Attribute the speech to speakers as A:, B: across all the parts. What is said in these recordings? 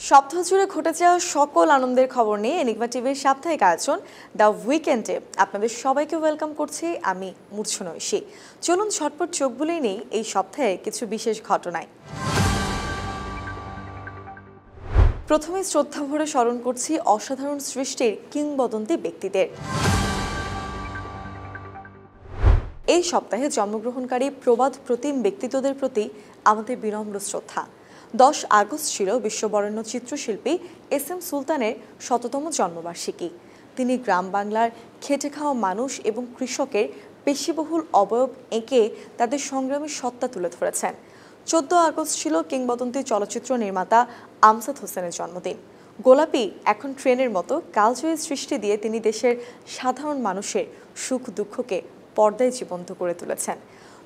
A: সপ্তাহ জুড়ে ঘটে যাওয়া সকল আনন্দের খবর নিয়ে এনিগমা টিভির সাপ্তাহিক আয়োজন দ্য উইকেন্ডে আপনাদের সবাইকে ওয়েলকাম করছি আমি মূর্ছনা ঐশী। চলুন ঝটপট চোখ বুলিয়ে নেই এই সপ্তাহে কিছু বিশেষ ঘটনায়। প্রথমে শ্রদ্ধা ভরে স্মরণ করছি অসাধারণ সৃষ্টির কিংবদন্তি ব্যক্তিদের। এই সপ্তাহে জন্মগ্রহণকারী প্রবাদ প্রতিম ব্যক্তিত্বদের প্রতি আমাদের বিনম্র শ্রদ্ধা। 10 আগস্ট ছিল বিশ্ববরেণ্য চিত্রশিল্পী এস.এম. সুলতানের শততম জন্মবার্ষিকী। তিনি গ্রাম বাংলার খেটে খাওয়া মানুষ এবং কৃষকের পেশিবহুল অবয়ব এঁকে তাদের সংগ্রামী সত্তা তুলে ধরেছেন। 14 আগস্ট ছিল কিংবদন্তি চলচ্চিত্র নির্মাতা আমজাদ হোসেনের জন্মদিন। গোলাপি এখন ট্রেনের মতো কালজয়ী সৃষ্টি দিয়ে তিনি দেশের সাধারণ মানুষের সুখ দুঃখকে পর্দায় জীবন্ত করে তুলেছেন।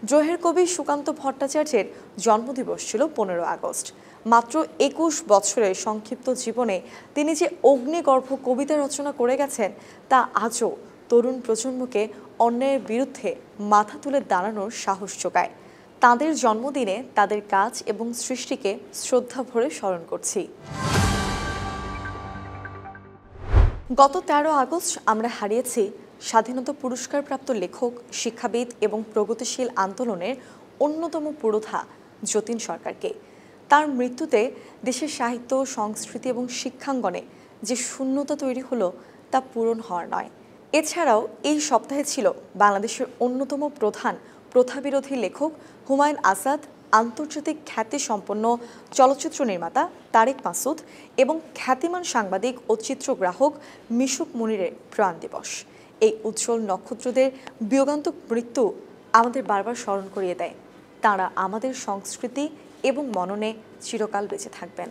A: জোহের কবি সুকান্ত ভট্টাচার্যের জন্মদিবস ছিল 15 আগস্ট। মাত্র 21 বছরের সংক্ষিপ্ত জীবনে তিনি যে অগ্নিগর্ভ কবিতা রচনা করে গেছেন তা আজও তরুণ প্রজন্মকে অন্যায়ের বিরুদ্ধে মাথা তুলে দাঁড়ানোর সাহস যোগায়। তাঁদের জন্মদিনে তাদের কাজ এবং সৃষ্টিকে শ্রদ্ধা ভরে স্মরণ করছি। গত 13 আগস্ট আমরা হারিয়েছি স্বাধীনতা পুরস্কারপ্রাপ্ত লেখক, শিক্ষাবিদ এবং প্রগতিশীল আন্দোলনের অন্যতম পুরোধা যতীন সরকারকে। তার মৃত্যুতে দেশের সাহিত্য, সংস্কৃতি এবং শিক্ষাঙ্গনে যে শূন্যতা তৈরি হলো তা পূরণ হওয়ার নয়। এছাড়াও এই সপ্তাহে ছিল বাংলাদেশের অন্যতম প্রধান প্রথাবিরোধী লেখক হুমায়ুন আজাদ, আন্তর্জাতিক খ্যাতিসম্পন্ন চলচ্চিত্র নির্মাতা তারেক মাসুদ এবং খ্যাতিমান সাংবাদিক ও চিত্রগ্রাহক মিশুক মুনিরের প্রয়াণ দিবস। এই উজ্জ্বল নক্ষত্রদের বিয়োগান্তক মৃত্যু আমাদের বারবার স্মরণ করিয়ে দেয় তাঁরা আমাদের সংস্কৃতি এবং মননে চিরকাল বেঁচে থাকবেন।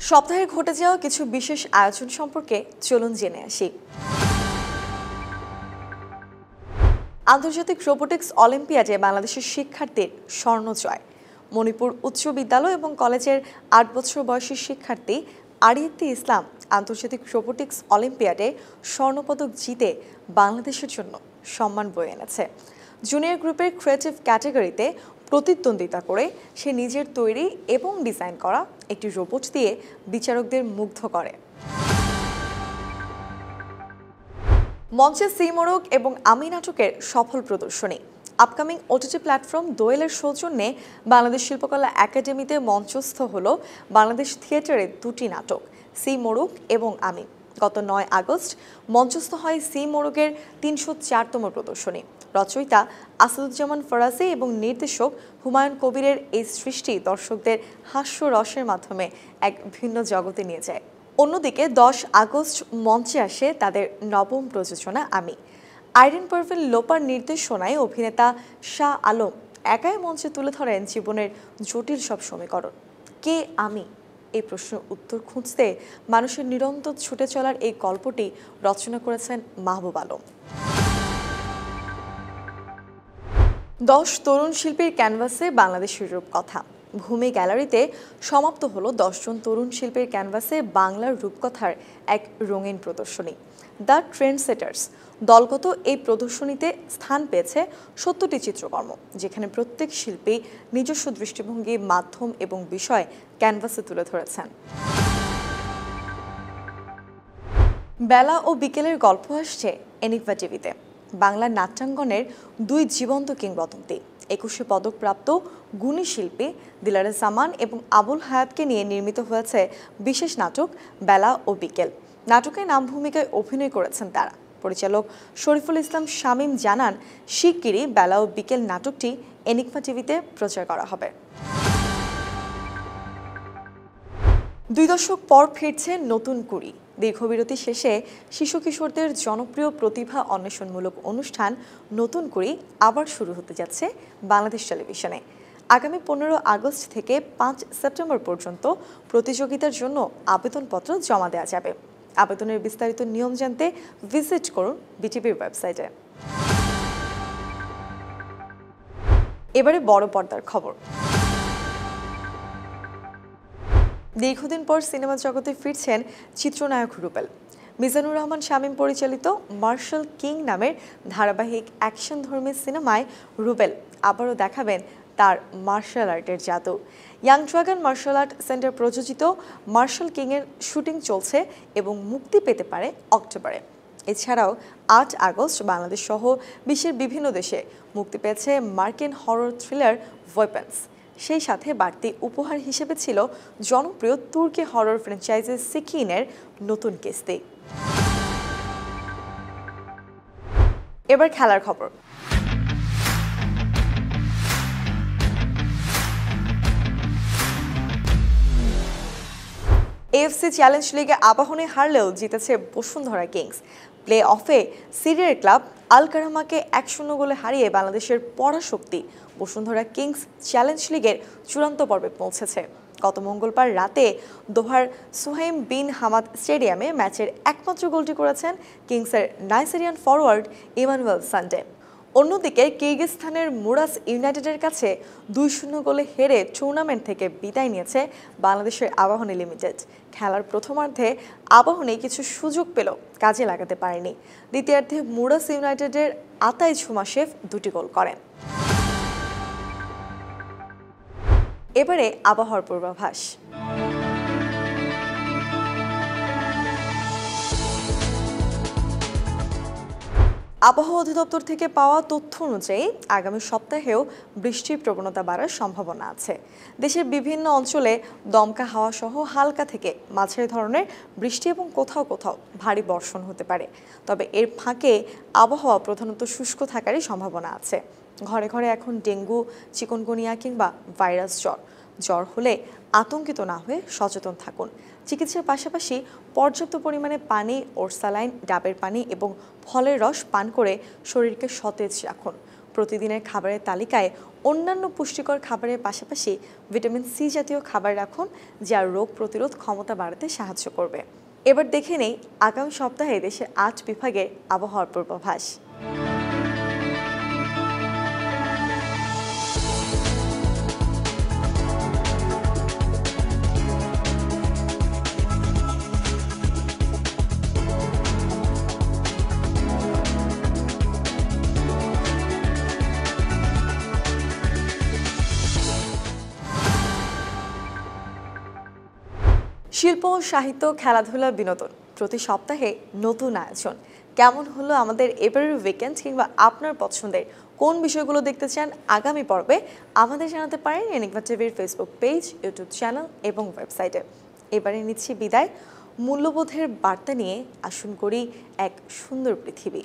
A: সপ্তাহে ঘটে যাওয়া কিছু বিশেষ আয়োজন সম্পর্কে চলুন জেনে আসি। আন্তর্জাতিক রোবোটিক্স অলিম্পিয়াডে বাংলাদেশের শিক্ষার্থীর স্বর্ণ জয়। মণিপুর উচ্চ বিদ্যালয় এবং কলেজের 8 বছর বয়সী শিক্ষার্থী আরিয়াত্তি ইসলাম আন্তর্জাতিক রোবোটিক্স অলিম্পিয়াডে স্বর্ণপদক জিতে বাংলাদেশের জন্য সম্মান বয়ে এনেছে। জুনিয়র গ্রুপের ক্রিয়েটিভ ক্যাটাগরিতে প্রতিদ্বন্দ্বিতা করে সে নিজের তৈরি এবং ডিজাইন করা একটি রোবট দিয়ে বিচারকদের মুগ্ধ করে। মঞ্চে সি মোরগ এবং আমি নাটকের সফল প্রদর্শনী। আপকামিং ওটিটি প্ল্যাটফর্ম দোয়েলের সৌজন্যে বাংলাদেশ শিল্পকলা একাডেমিতে মঞ্চস্থ হলো বাংলাদেশ থিয়েটারের 2টি নাটক, সি মোরগ এবং আমি। গত 9 আগস্ট মঞ্চস্থ হয় সি মোরগের 304তম প্রদর্শনী। রচয়িতা আসাদুজ্জামান ফরাজি এবং নির্দেশক হুমায়ুন কবিরের এই সৃষ্টি দর্শকদের হাস্যরসের মাধ্যমে এক ভিন্ন জগতে নিয়ে যায়। অন্যদিকে 10 আগস্ট মঞ্চে আসে তাদের নবম প্রযোজনা আমি। আইরিন পারভিন লোপার নির্দেশনায় অভিনেতা শাহ আলম একাই মঞ্চে তুলে ধরেন জীবনের জটিল সব সমীকরণ। কে আমি? এই প্রশ্নের উত্তর খুঁজতে মানুষের নিরন্তর ছুটে চলার এই গল্পটি রচনা করেছেন মাহবুব আলম। 10 তরুণ শিল্পীর ক্যানভাসে বাংলাদেশের রূপকথা। ভূমি গ্যালারিতে সমাপ্ত হলো 10 জন তরুণ শিল্পীর ক্যানভাসে বাংলার রূপকথার এক রঙিন প্রদর্শনী, দ্য ট্রেন্ডসেটার্স। দলগত এই প্রদর্শনীতে স্থান পেয়েছে 70টি চিত্রকর্ম, যেখানে প্রত্যেক শিল্পী নিজস্ব দৃষ্টিভঙ্গি, মাধ্যম এবং বিষয় ক্যানভাসে তুলে ধরেছেন। বেলা ও বিকেলের গল্প আসছে এনিগমা টিভিতে। বাংলা নাট্যাঙ্গনের 2 জীবন্ত কিংবদন্তি, 21শে পদকপ্রাপ্ত গুণী শিল্পী দিলারা জামান এবং আবুল হায়াতকে নিয়ে নির্মিত হয়েছে বিশেষ নাটক বেলা ও বিকেল। নাটকের নাম ভূমিকায় অভিনয় করেছেন তারা। পরিচালক শরীফুল ইসলাম শামীম জানান, শিগগিরই বেলা ও বিকেল নাটকটি এনিগমা টিভিতে প্রচার করা হবে। 2 দশক পর ফিরছে নতুন কুড়ি। দীর্ঘবিরতি শেষে শিশু কিশোরদের জনপ্রিয় প্রতিভা অন্বেষণমূলক অনুষ্ঠান নতুন কুড়ি আবার শুরু হতে যাচ্ছে বাংলাদেশ টেলিভিশনে। আগামী 15 আগস্ট থেকে 5 সেপ্টেম্বর পর্যন্ত প্রতিযোগিতার জন্য আবেদনপত্র জমা দেওয়া যাবে। আবেদনের বিস্তারিত নিয়ম জানতে ভিজিট করুন বিটিভির ওয়েবসাইটে। এবারে বড় পর্দার খবর। দীর্ঘদিন পর সিনেমা জগতে ফিরছেন চিত্রনায়ক রুবেল। মিজানুর রহমান শামীম পরিচালিত মার্শাল কিং নামের ধারাবাহিক অ্যাকশনধর্মী সিনেমায় রুবেল আবারও দেখাবেন তার মার্শাল আর্টের জাদু। Young dragon martial art centre প্রযোজিত মার্শাল কিংয়ের শুটিং চলছে এবং মুক্তি পেতে পারে অক্টোবরে। এছাড়াও ৮ আগস্ট বাংলাদেশ সহ বিশ্বের বিভিন্ন দেশে মুক্তি পেয়েছে মার্কিন হরর থ্রিলার ওয়েপন্স। সেই সাথে বাড়তি উপহার হিসেবে ছিল জনপ্রিয় তুর্কি হরর ফ্র্যাঞ্চাইজি সিকিনের নতুন কিস্তি। এবার খেলার খবর। এএফসি চ্যালেঞ্জ লিগে আবাহনী হারলেও জিতেছে বসুন্ধরা কিংস। প্লে অফে সিরিয়ার ক্লাব আল কারামাকে ১-০ গোলে হারিয়ে বাংলাদেশের পরাশক্তি বসুন্ধরা কিংস চ্যালেঞ্জ লিগের চূড়ান্ত পর্বে পৌঁছেছে। গত মঙ্গলবার রাতে দোহার সুহাইম বিন হামাদ স্টেডিয়ামে ম্যাচের একমাত্র গোলটি করেছেন কিংসের নাইজেরিয়ান ফরওয়ার্ড ইমানুয়েল সানডে। অন্যদিকে কিরগিজস্তানের মুরাস ইউনাইটেডের কাছে ২-০ গোলে হেরে টুর্নামেন্ট থেকে বিদায় নিয়েছে বাংলাদেশের আবাহনী লিমিটেড। খেলার প্রথমার্ধে আবাহনী কিছু সুযোগ পেল, কাজে লাগাতে পারেনি। দ্বিতীয়ার্ধে মুরাস ইউনাইটেডের আতাই ঝুমাশেফ ২টি গোল করেন। এবারে আবহাওয়ার পূর্বাভাস। আবহাওয়া অধিদপ্তর থেকে পাওয়া তথ্য অনুযায়ী আগামী সপ্তাহেও বৃষ্টির প্রবণতা বাড়ার সম্ভাবনা আছে। দেশের বিভিন্ন অঞ্চলে দমকা হাওয়া সহ হালকা থেকে মাঝারি ধরনের বৃষ্টি এবং কোথাও কোথাও ভারী বর্ষণ হতে পারে। তবে এর ফাঁকে আবহাওয়া প্রধানত শুষ্ক থাকারই সম্ভাবনা আছে। ঘরে ঘরে এখন ডেঙ্গু, চিকুনগুনিয়া কিংবা ভাইরাস জ্বর হলে আতঙ্কিত না হয়ে সচেতন থাকুন। চিকিৎসার পাশাপাশি পর্যাপ্ত পরিমাণে পানি, ওরসালাইন, ডাবের পানি এবং ফলের রস পান করে শরীরকে সতেজ রাখুন। প্রতিদিনের খাবারের তালিকায় অন্যান্য পুষ্টিকর খাবারের পাশাপাশি ভিটামিন সি জাতীয় খাবার রাখুন, যা রোগ প্রতিরোধ ক্ষমতা বাড়াতে সাহায্য করবে। এবার দেখে নেই আগামী সপ্তাহে দেশের ৮ বিভাগের আবহাওয়ার পূর্বাভাস। শিল্প, সাহিত্য, খেলাধুলা, বিনোদন প্রতি সপ্তাহে নতুন আয়োজন। কেমন হলো আমাদের এবারের উইকেন্ড, কিংবা আপনার পছন্দের কোন বিষয়গুলো দেখতে চান আগামী পর্বে, আমাদের জানাতে পারেন এনিগমা টিভির ফেসবুক পেজ, ইউটিউব চ্যানেল এবং ওয়েবসাইটে। এবারে নিচ্ছি বিদায়। মূল্যবোধের বার্তা নিয়ে আসুন করি এক সুন্দর পৃথিবী।